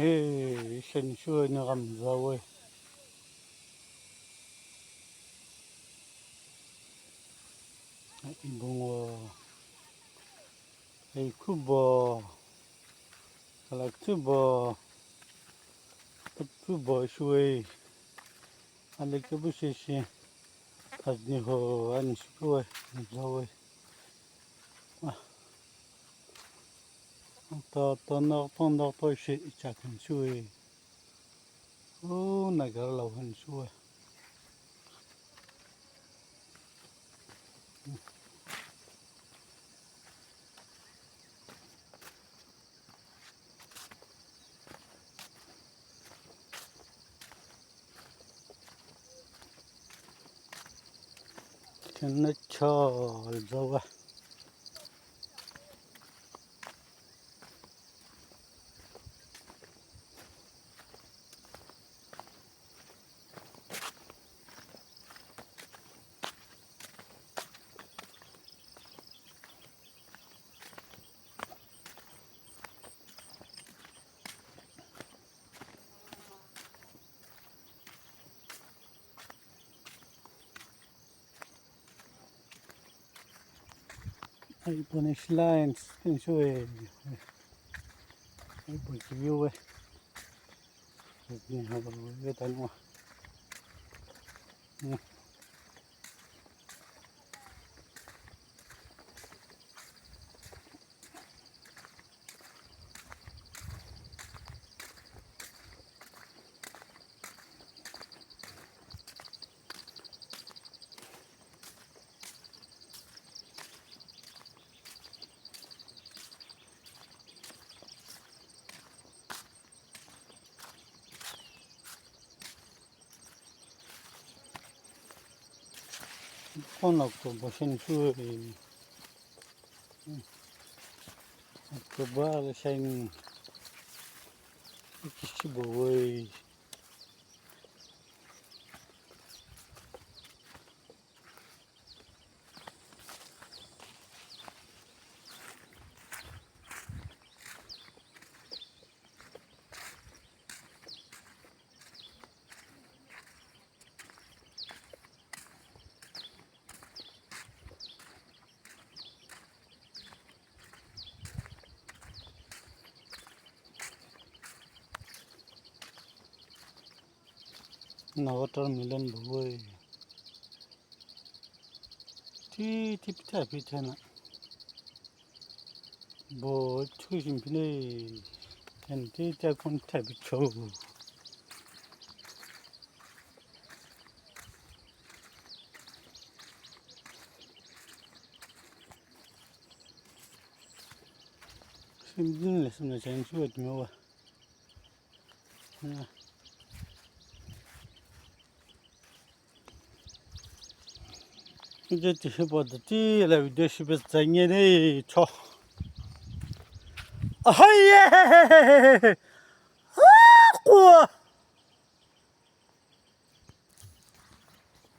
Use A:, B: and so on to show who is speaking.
A: sen sure na ramzawe. Ibungo ay kubo kalak kubo shui alek bu sheshi azni ho an shuwe zawe ta na to shi chakan shui o nagar lawan shui kana cha zawa ay punish lines kan shui ay view ni ha ba tanwa konakto boşun shui kebal sen kişi boy na watermelon boy ti pita na bo chusin pile kan ti ta kon tabi cho simjin le suna chen chu et mewa 이제 뒤집어도 뒤라 위도 싶어서 장년에 쳐 아하예 아꼬